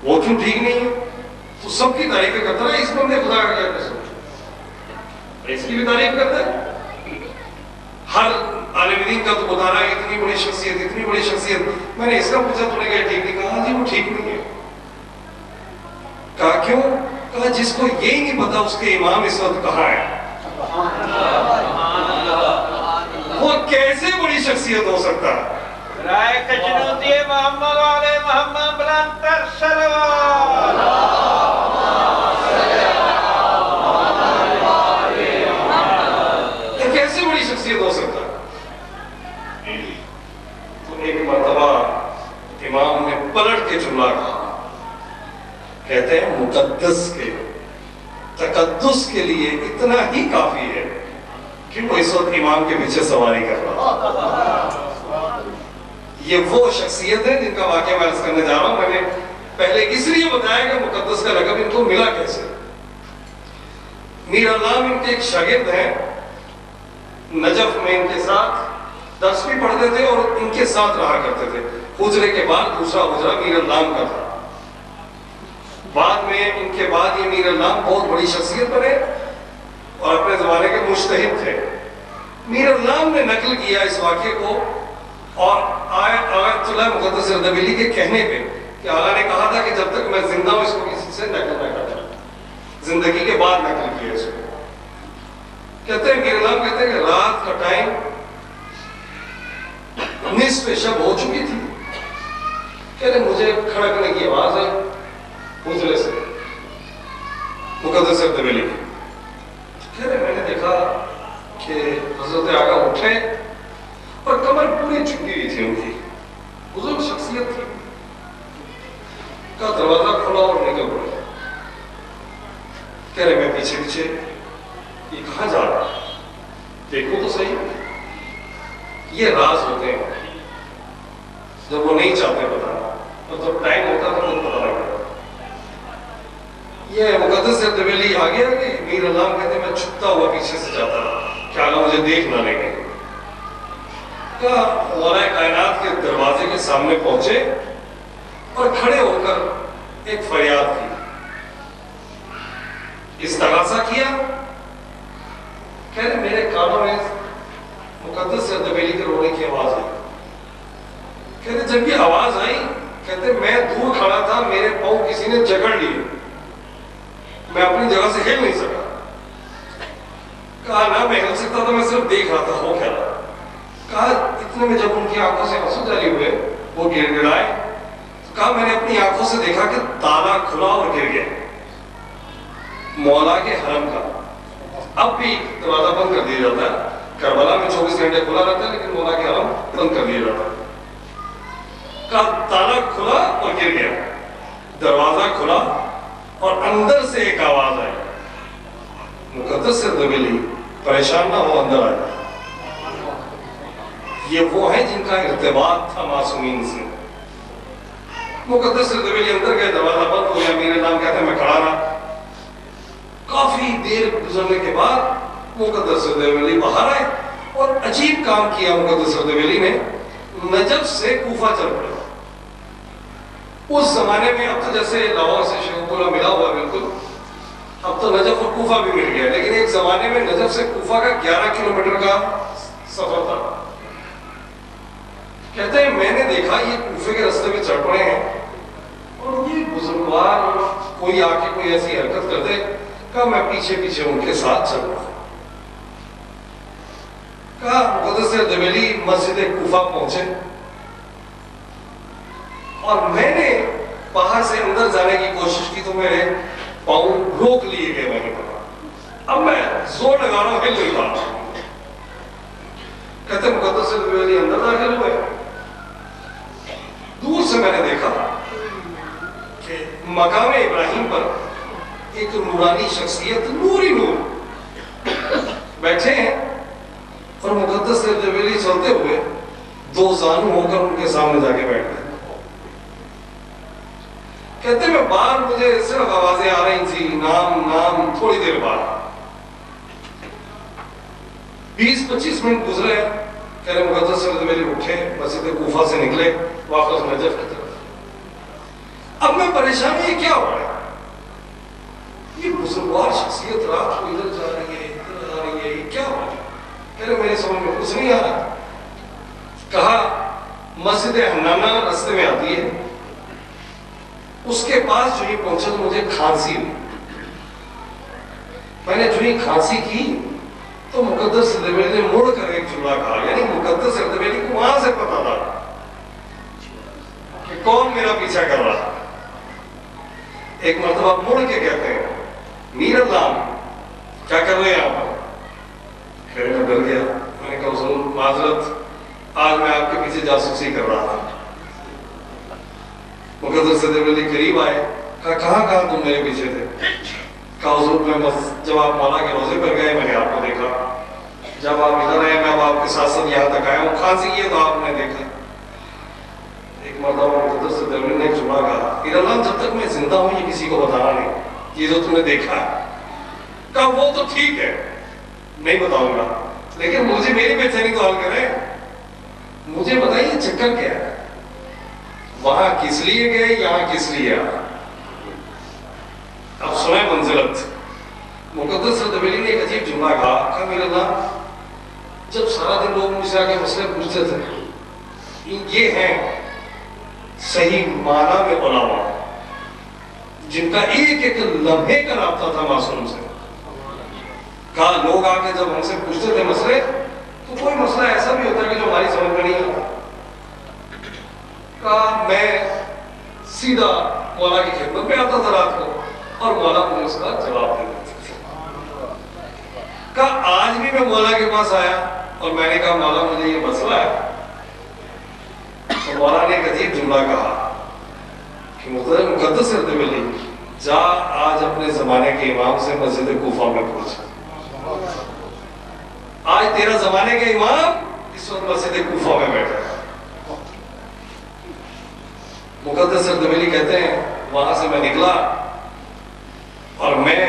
[SPEAKER 1] وہ کیوں ٹھیک نہیں ہے؟ تو سب کی تعریفیں کرتا رہا، اس بندے خدا کا کیا قصور؟ اس کی بھی تعریف کرتا ہے. ہر عالم دین کا تو بتا رہا ہے اتنی بڑی شخصیت، اتنی بڑی شخصیت. میں نے اس کا پوچھا تو نے کہا ٹھیک نہیں. کہا جی وہ ٹھیک نہیں ہے. کہا کیوں؟ کہا جس کو یہی نہیں پتا اس کے امام اس وقت کہاں ہے، وہ کیسے بڑی شخصیت ہو سکتا ہے؟
[SPEAKER 3] رائے کجنوتی محمد علیہ محمد بلند تر صلوات.
[SPEAKER 1] یہ کیسے بڑی شخصیت ہو سکتا ہے؟ تو ایک مرتبہ امام نے پلٹ کے جملہ کہا. کہتے ہیں مقدس کے تقدس کے لیے اتنا ہی کافی ہے کہ وہ اس وقت امام کے پیچھے سواری کر رہا. یہ وہ شخصیت ہے جن کا واقعہ میں عرض کرنے جا رہا ہوں. میں نے پہلے اس لیے بتایا کہ مقدس کا لقب ان کو ملا کیسے. میر علام ان کے ایک شاگرد ہیں، نجف میں ان کے ساتھ درس بھی پڑھتے تھے اور ان کے ساتھ رہا کرتے تھے. حجرے کے بعد دوسرا حجرہ میر علام کا تھا. بعد میں ان کے بعد یہ میر علام بہت بڑی شخصیت بنے اور اپنے زمانے کے مجتہد تھے. میر علام نے نقل کیا اس واقعے کو اور آیت اللہ مقدس اردبیلی کے کہنے پہ کہ اعلیٰ نے کہا تھا کہ جب تک میں زندہ ہوں اس کو کسی سے نقل نہ کرتا. زندگی کے بعد نقل کیا اس کو. کہتے ہیں میر علام کہتے ہیں کہ رات کا ٹائم نصف شب ہو چکی تھی. کہتے ہیں مجھے کھڑکنے کی آواز ہے حجرے سے مقدس اردبیلی کی. کہتے ہیں میں نے دیکھا کہ حضرت آقا اٹھے اور کمر پوری جھکی ہوئی تھی ان کی. بزرگ شخصیت تھی. کا دروازہ کھلا اور نکل پڑے. کہہ رہے میں پیچھے پیچھے یہ کہاں جا رہا ہے، دیکھو تو صحیح. یہ راز ہوتے ہیں جب وہ نہیں چاہتے بتانا، اور جب ٹائم ہوتا تو خود پتا لگتا. یہ مقدس اردبیلی آ گیا کہ میر اللہ کہتے میں چھپتا ہوا پیچھے سے جاتا کیا اللہ مجھے دیکھ نہ لے گئے. کہا مولا کائنات کے دروازے کے سامنے پہنچے اور کھڑے ہو کر ایک فریاد کی, استغاثہ کیا. کہتے میرے کانوں میں مقدس اردبیلی کے رونے کی آواز آئی. کہتے جب یہ آواز آئی کہتے میں دور کھڑا تھا, میرے پاؤں کسی نے جکڑ لیے, میں اپنی جگہ سے ہل نہیں سکا. کہا نہ میں ہل سکتا تھا, میں صرف دیکھ رہا تھا ہو کیا رہا. کہا اتنے میں جب ان کی آنکھوں سے آنسو جاری ہوئے وہ گر گرائے, کہا میں نے اپنی آنکھوں سے دیکھا کہ تالا کھلا اور گر گیا مولا کے حرم کا. اب بھی دروازہ بند کر دیا جاتا ہے, کربلا میں 24 گھنٹے کھلا رہتا ہے لیکن مولا کے حرم بند کر دیا جاتا ہے. کہا تالا کھلا اور گر گیا, دروازہ کھلا اور اندر سے ایک آواز آئی. مقدس اردبیلی پریشان نہ ہو, اندر آیا. یہ وہ ہیں جن کا ارتباط تھا معصومین سے. مقدس اردبیلی اندر گئے, دروازہ بند ہو گیا. میرے نام کہتے ہیں میں کھڑا رہا. کافی دیر گزرنے کے بعد مقدس اردبیلی باہر آئے اور عجیب کام کیا. مقدس اردبیلی نے نجف سے کوفہ چل پڑا. اس زمانے میں اب تو جیسے لاہور سے شیخوپورہ ملا ہوا بالکل, اب تو نجف اور کوفہ بھی مل گیا, لیکن ایک زمانے میں نجف سے کوفہ کا 11 کلومیٹر کا سفر تھا. کہتے ہیں میں نے دیکھا یہ کوفے کے رستے میں چڑھ پڑے ہیں اور یہ بزرگوار کوئی آ کے کوئی ایسی حرکت کرتے, کہا میں پیچھے پیچھے ان کے ساتھ چل رہا. کہا مقدس اردبیلی مسجد کوفہ پہنچے اور میں نے باہر سے اندر جانے کی کوشش کی تو میرے پاؤں روک لیے گئے. میں نے کہا اب میں زور لگا رہا ہوں, ہل نہیں پا رہا. کہتے مقدس اردبیلی اندر داخل ہوئے. دور سے میں نے دیکھا کہ مقام ابراہیم پر ایک نورانی شخصیت, نوری نور بیٹھے ہیں اور مقدس اردبیلی چلتے ہوئے 2 زانو ہو کر ان کے سامنے جا کے بیٹھ گئے. کہتے میں باہر مجھے صرف آوازیں آ رہی تھی, نام نام. تھوڑی دیر بعد 20-25 منٹ گزرے. کہہ رہے مقدس اردبیلی اٹھے, مسجد کوفہ سے نکلے واپس نجف کی طرف. اب میں پریشان ہوں, یہ کیا ہو رہا ہے؟ یہ بزرگوار شخصیت رات کو ادھر جا رہی ہے, ادھر آ رہی ہے, یہ کیا ہو رہا ہے؟ کہہ رہے میرے سمجھ میں کچھ نہیں آ رہا. کہا مسجد حنانہ رستے میں آتی ہے, اس کے پاس جو ہی پہنچا تو مجھے کھانسی ہوئی. میں نے جو ہی کھانسی کی تو مقدس اردبیلی نے مڑ کر ایک جملہ کہا. یعنی مقدس اردبیلی کو وہاں سے پتا تھا کہ کون میرا پیچھا کر رہا. ایک مرتبہ مڑ کے کہتے ہیں میر اللہ کیا کر رہے ہیں آپ؟ کہہ رہے میں ڈر گیا. میں نے کہا حضور معذرت, آج میں آپ کے پیچھے جاسوسی کر رہا تھا. مقدس اردبیلی قریب آئے. کہا کہاں تم میرے پیچھے تھے؟ کہا حضور میں بس جب آپ مولا کے روزے پر گئے میں نے آپ کو دیکھا, جب آپ ادھر آئے میں اب آپ کے ساتھ ساتھ یہاں تک آیا ہوں, کھانسی کی ہے تو آپ نے دیکھا. ایک مرتبہ مقدس اردبیلی نے ایک جملہ کہا, میر اللہ جب تک میں زندہ ہوں یہ کسی کو بتانا نہیں, یہ جو تم نے دیکھا ہے. کہا وہ تو ٹھیک ہے نہیں بتاؤں گا, لیکن مجھے میری بے چینی تو حل کریں. مجھے بتائیے چکر کیا ہے, وہاں کس لیے گئے, یہاں کس لیے آئے؟ اب سنیں منزلت. مقدس اردبیلی نے ایک عجیب جملہ کہا. کہا میرے اللہ جب سارا دن لوگ مجھ سے آگے مسئلے پوچھتے تھے, یہ ہیں صحیح معنی میں علماء جن کا ایک ایک لمحے کا رابطہ تھا معصوم سے. کہا لوگ آ کے جب ہم سے پوچھتے تھے مسئلے تو کوئی مسئلہ ایسا بھی ہوتا ہے کہ جو ہماری سمجھ میں نہیں آتا. کہا میں سیدھا مولا کی خدمت میں آتا تھا رات کو اور مولا مجھے اس کا جواب دے دیتا تھا. کہا آج بھی میں مولا کے پاس آیا اور میں نے کہا مولا مجھے یہ مسئلہ ہے, تو مولا نے ایک عجیب جملہ کہا کہ مقدس اردبیلی جا آج اپنے زمانے کے امام سے مسجد کوفہ میں پہنچا. آج تیرا زمانے کے امام اس وقت مسجد کوفہ میں بیٹھا ہے. مقدس اردبیلی کہتے ہیں وہاں سے میں نکلا اور میں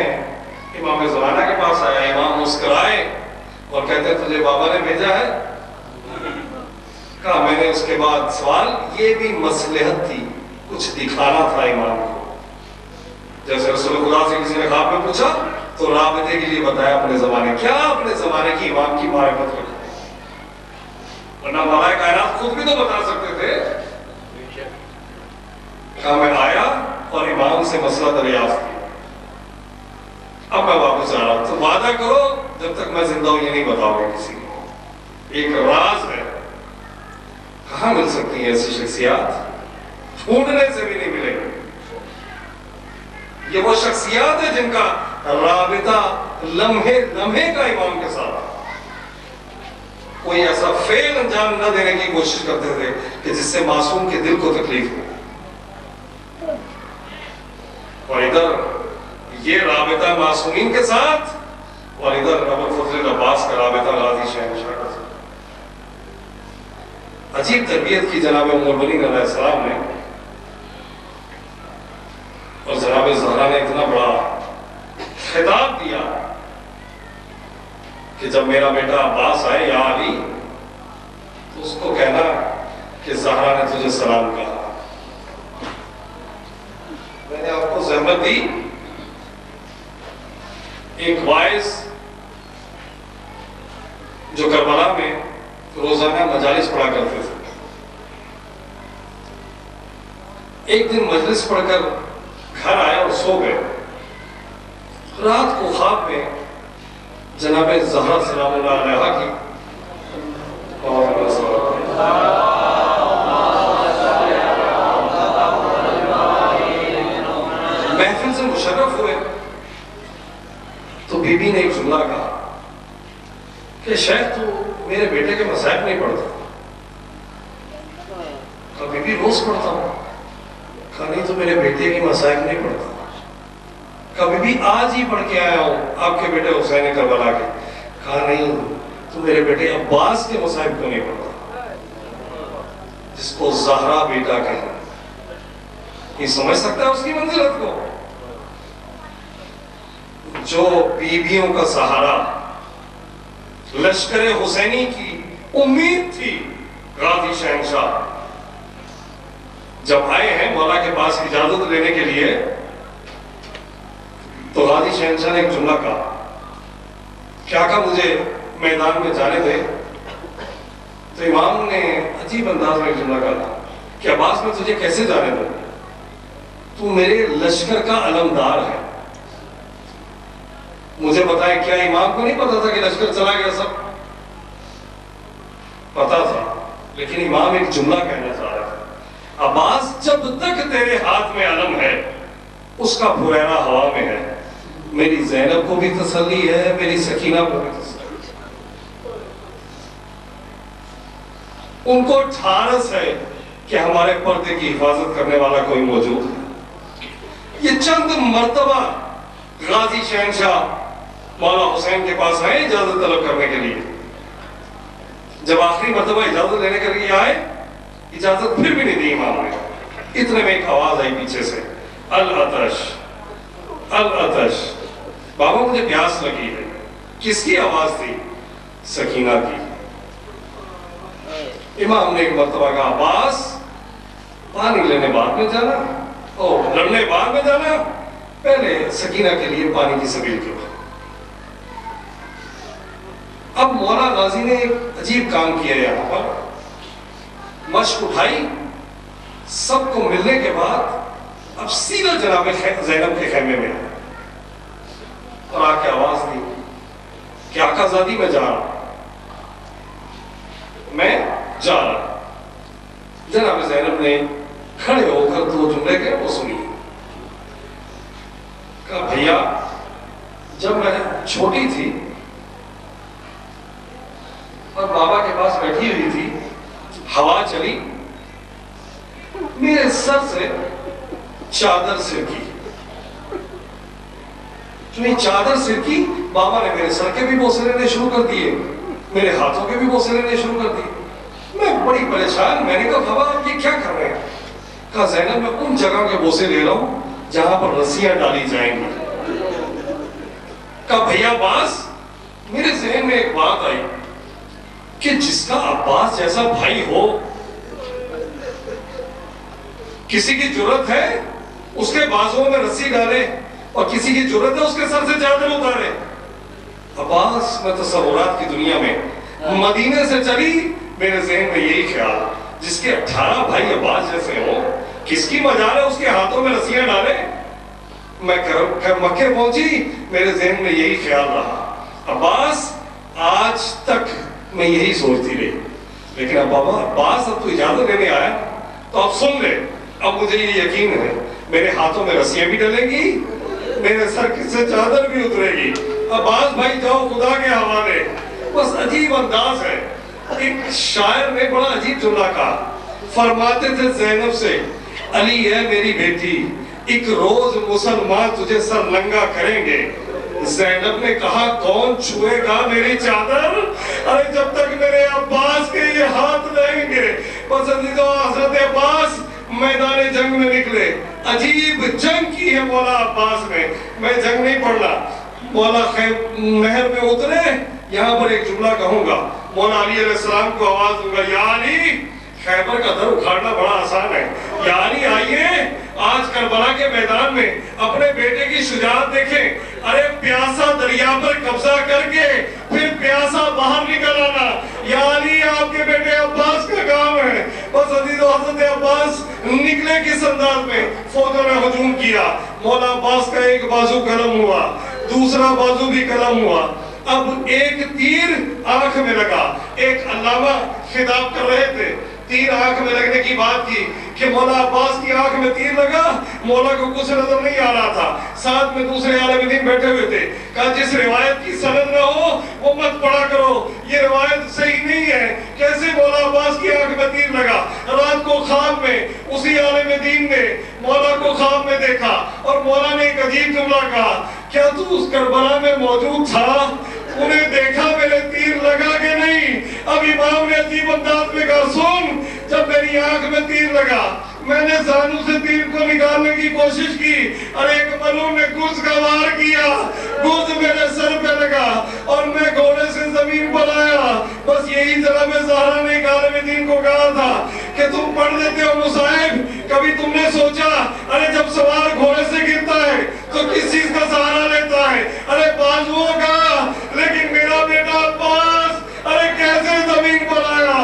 [SPEAKER 1] امام زمانہ کے پاس آیا، امام مسکرائے اور کہتے تجھے بابا نے بھیجا ہے؟ کہا میں نے اس کے بعد سوال، یہ بھی مصلحت تھی، کچھ دکھانا تھا امام کو، جیسے رسول خدا سے کسی نے خواب میں پوچھا تو رابطے کے لیے بتایا اپنے زمانے، کیا اپنے زمانے کی امام کی معرفت رکھو، ورنہ مولا کائنات خود بھی تو بتا سکتے تھے۔ کہا میں آیا اور امام سے مسئلہ دریافت کیا، اب میں واپس جا رہا ہوں، تو وعدہ کرو جب تک میں زندہ ہوں یہ نہیں بتاؤ گے کسی کو، ایک راز ہے۔ کہاں مل سکتی ہیں ایسی شخصیات؟ ڈھونڈنے سے بھی نہیں ملے گی۔ یہ وہ شخصیات ہیں جن کا رابطہ لمحے لمحے کا امام کے ساتھ، کوئی ایسا فعل انجام نہ دینے کی کوشش کرتے تھے کہ جس سے معصوم کے دل کو تکلیف ہو۔ اور ادھر یہ رابطہ معصومین کے ساتھ، اور ادھر ابو الفضل عباس کا رابطہ غازی شہنشاہ کے ساتھ۔ عجیب تربیت کی جناب ام المؤمنین علیہ السلام نے، اور جناب زہرا نے اتنا بڑا خطاب دیا کہ جب میرا بیٹا عباس آئے یا علی تو اس کو کہنا کہ زہرا نے تجھے سلام کہا۔ میں نے آپ کو زحمت دی، ایک وائز جو کربلا میں روزانہ مجالس پڑھا کرتے تھے، ایک دن مجلس پڑھ کر گھر آیا اور سو گئے۔ رات کو خواب میں جناب زہرا سلام اللہ علیہا کی محفل سے مشرف ہوئے تو بی بی نے ایک جملہ کہا کہ شاید تو میرے بیٹے کے مصائب نہیں پڑھتا۔ کہا بی بی روز پڑھتا ہوں۔ کہا نہیں تو میرے بیٹے کی مصائب نہیں پڑھتا۔ کہا بی بی آج ہی پڑھ کے آیا ہوں آپ کے بیٹے حسین کربلا کے۔ کہا نہیں تو میرے بیٹے عباس کے مصائب کو نہیں پڑھتا، جس کو زہرا بیٹا کہنا، یہ سمجھ سکتا ہے اس کی منزلت کو؟ جو بیویوں کا سہارا، لشکر حسینی کی امید تھی غازی شہنشاہ، جب آئے ہیں مولا کے پاس اجازت لینے کے لیے تو غازی شہنشاہ نے ایک جملہ کہا، کیا کہا مجھے میدان میں جانے دے؟ تو امام نے عجیب انداز میں ایک جملہ کہا کہ عباس میں تجھے کیسے جانے دوں، تو میرے لشکر کا علمدار ہے۔ مجھے بتائے کیا امام کو نہیں پتا تھا کہ لشکر چلا گیا؟ سب پتا تھا، لیکن امام ایک جملہ کہنا چاہ رہا تھا، عباس جب تک تیرے ہاتھ میں علم ہے اس کا پھریرا ہوا میں ہے، میری زینب کو بھی تسلی ہے، میری سکینہ کو بھی تسلی ہے، ان کو ٹھارس ہے کہ ہمارے پردے کی حفاظت کرنے والا کوئی موجود ہے۔ یہ چند مرتبہ غازی شہنشاہ مولا حسین کے پاس آئے اجازت طلب کرنے کے لیے، جب آخری مرتبہ اجازت لینے کے لیے آئے اجازت پھر بھی نہیں دی امام نے۔ اتنے میں ایک آواز آئی پیچھے سے، العطش العطش، بابا مجھے پیاس لگی ہے۔ کس کی آواز تھی؟ سکینہ کی۔ امام نے ایک مرتبہ کہا، عباس پانی لینے بعد میں جانا، لڑنے بعد میں جانا، پہلے سکینہ کے لیے پانی کی سبیل کیوں۔ اب مولا غازی نے ایک عجیب کام کیا یہاں پر، مشق اٹھائی، سب کو ملنے کے بعد اب سیدھا جناب زینب کے خیمے میں آیا اور آ کے آواز دی کہ آقا زادی میں جا رہا جناب زینب نے کھڑے ہو کر دو جملے کے وہ سنی، کہا بھیا جب میں چھوٹی تھی اور بابا کے پاس بیٹھی ہوئی تھی، ہوا چلی، میرے سر سے چادر سرکی، جو یہ چادر سرکی، بابا نے میرے سر کے بھی بوسے لینے شروع کر دیے، میرے ہاتھوں کے بھی بوسے لینے شروع کر دیے۔ میں بڑی پریشان، میں نے کہا بابا آپ یہ کیا کر رہے ہیں؟ کہا زینب میں ان جگہ کے بوسے لے رہا ہوں جہاں پر رسیاں ڈالی جائیں گی۔ کہا بھیا عباس، میرے ذہن میں ایک بات آئی کہ جس کا عباس جیسا بھائی ہو، کسی کی جرت ہے اس کے بازوں میں رسی ڈالے اور کسی کی جرت ہے اس کے سر سے چادر اتارے؟ عباس میں تصورات کی دنیا میں مدینے سے چلی، میرے ذہن میں یہی خیال، جس کے 18 بھائی عباس جیسے ہوں، کس کی مجال ہے اس کے ہاتھوں میں رسیاں ڈالے؟ میں مکے پہنچی، میرے ذہن میں یہی خیال رہا۔ عباس آج تک میں یہی سوچتی رہی، لیکن اب بابا عباس اب تو اجازت لینے آیا تو اب سن لے، اب مجھے یہ یقین ہے میرے ہاتھوں میں رسیاں بھی ڈلیں گی، میرے سر سے چادر بھی اترے گی۔ عباس بھائی جاؤ خدا کے حوالے۔ بس عجیب انداز ہے، ایک شاعر نے بڑا عجیب جملہ کہا، فرماتے تھے زینب سے، علی ہے میری بیٹی، ایک روز مسلمان تجھے سر ننگا کریں گے۔ زینب نے کہا کون چھوئے گا میری چادر؟ ارے جب تک میرے عباس کے یہ ہاتھ لیں گے۔ بس حضرت عباس میدان جنگ میں نکلے، عجیب جنگ کی ہے مولا عباس نے، میں جنگ نہیں پڑھنا۔ مولا نہر میں اترے، یہاں پر ایک جملہ کہوں گا، مولا علی علیہ السلام کو آواز دوں گا، یا علی، خیبر کا در اکھاڑنا بڑا آسان ہے، یا علی آئیے آج کربلا کے میدان میں اپنے بیٹے کی شجاعت دیکھیں۔ ارے پیاسا دریا پر قبضہ کر کے پھر پیاسا باہر نکل آنا، یا علی آپ کے بیٹے عباس کا کام ہے۔ بس حضرت عباس نکلے کس انداز میں؟ فوجوں نے ہجوم کیا، مولا عباس کا ایک بازو قلم ہوا، دوسرا بازو بھی قلم ہوا۔ اب ایک تیر آنکھ میں لگا، ایک علامہ خطاب کر رہے تھے، تیر آنکھ میں لگنے کی بات کی کہ مولا عباس کی آنکھ میں تیر لگا، مولا کو کچھ نظر نہیں آ رہا تھا، ساتھ میں دوسرے عالم دین بیٹھے ہوئے تھے، کہا جس روایت کی سند نہ ہو وہ مت پڑھا کرو، یہ روایت صحیح نہیں ہے۔ کیسے مولا عباس کی آنکھ میں تیر لگا؟ رات کو خواب میں اسی عالم دین نے مولا کو خواب میں دیکھا اور مولا نے ایک عجیب جملہ کہا، کیا تو اس کربلا میں موجود تھا؟ انہیں دیکھا میرے تیر لگا کہ نہیں؟ اب امام نے عجیب انداز میں کہا سن، جب میری آنکھ میں تیر لگا میں نے زانو سے تیر کو نکالنے کی کوشش کی اور ایک ملعون نے گرز کا وار کیا، گرز میرے سر پہ لگا اور میں گھوڑے سے زمین پر آیا۔ بس یہی طرح میں زہرا نے عالم دین کو کہا تھا کہ تم پڑھ دیتے ہو مصائب، کبھی تم نے سوچا ارے جب سوار گھوڑے سے گرتا ہے تو کس چیز کا سہارا لیتا ہے؟ ارے بازوؤں کا، لیکن میرا بیٹا عباس ارے کیسے زمین پر آیا؟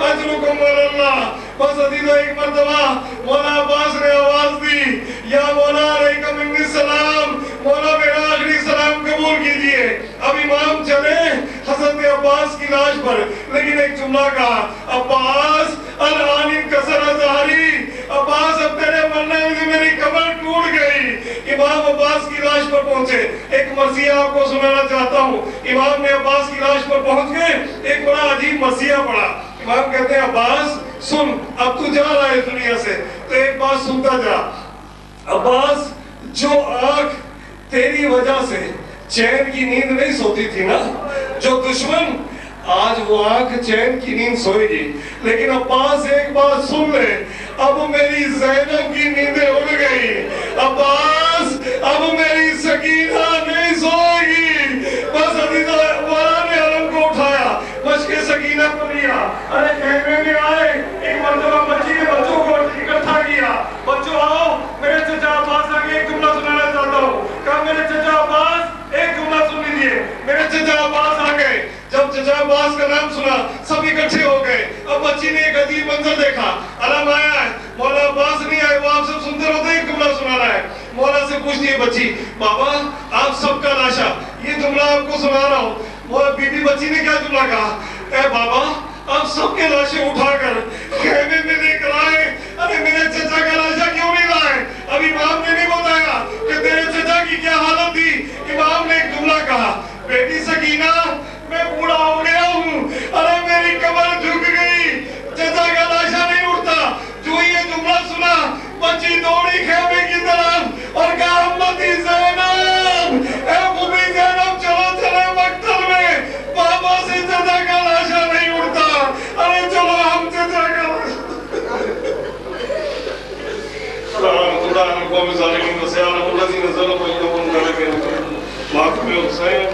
[SPEAKER 1] اجرکم اللہ۔ بس عزیزو ایک مرتبہ مولا عباس نے آواز دی، یا مولا علیکہ منی السلام، مولا میرا آخری سلام قبول کیجئے۔ اب امام چلے حضرت عباس کی لاش پر، لیکن ایک جملہ کہا، عباس الان انکسر ظہری، عباس اب تیرے مرنے سے میری کمر ٹوٹ گئی۔ امام عباس کی لاش پر پہنچے، ایک مرثیہ آپ کو سنانا چاہتا ہوں۔ امام نے عباس کی لاش پر پہنچ کے ایک بڑا عجیب مرثیہ پڑھا۔ امام کہتے ہیں عباس سن، اب تو جا رہا ہے اس دنیا سے تو ایک بات سنتا جا، عباس جو آنکھ تیری وجہ سے چین کی نیند نہیں سوتی تھی نا، جو دشمن، آج وہ آنکھ چین کی نیند سوئے گی۔ لیکن عباس ایک بات سن لے، اب میری زینب کی نیندیں اڑ گئی، عباس اب میری سکینہ نہیں سوئے گی۔ بس عزیزہ مولا نے علم کو اٹھایا، مشق سکینہ کو لیا، ارے خیمے میں آئے، ایک مرتبہ بچی کے بچوں کو اکٹھا کیا، بچوں آؤ میرے چچا عباس آگے ایک جملہ سنانا چاہتا ہوں۔ کہا میرے چچا عباس ایک جملہ سن لیجئے۔ میرے چچا عباس آگئے، جب چچا عباس کا نام سنا سب اکٹھے ہو گئے۔ اب بچی نے ایک عجیب منظر دیکھا، علم آیا ہے، مولا عباس نہیں آئے، وہ آپ سب سنتے رہتے ایک جملہ سنانا ہے۔ مولا سے پوچھتی ہے بچی، بابا آپ سب کا لاشا، یہ جملہ آپ کو سنا رہا ہوں۔ مولا بی بی بچی نے کیا جملہ کہا؟ اے بابا آپ سب کے لاشیں اٹھا کر خیمے میں لے کر آئے، ارے میرے چچا کا لاشا کیوں نہیں لائے؟ اب امام نے نہیں بتایا کہ تیرے چچا کی کیا حالت تھی۔ امام نے ایک جملہ کہا، بیٹی سکینہ میں بوڑھا ہو گیا ہوں، ارے میری کمر جھک گئی، چچا کا لاشا نہیں اٹھتا۔ جو یہ جملہ سنا بچی دوڑی خیمے کی طرف اور کہا امتی زینب، اے بوبی زینب چلو چلے مقتل میں، بابا سے چچا کا لاشا نہیں اٹھتا، ارے چلو ہم چچا کا لاشا۔ رحمت اللہ علیہ وسلم ظالمین وسیعلم الذین ظلموا انہم ظالمون۔ مقبول حسین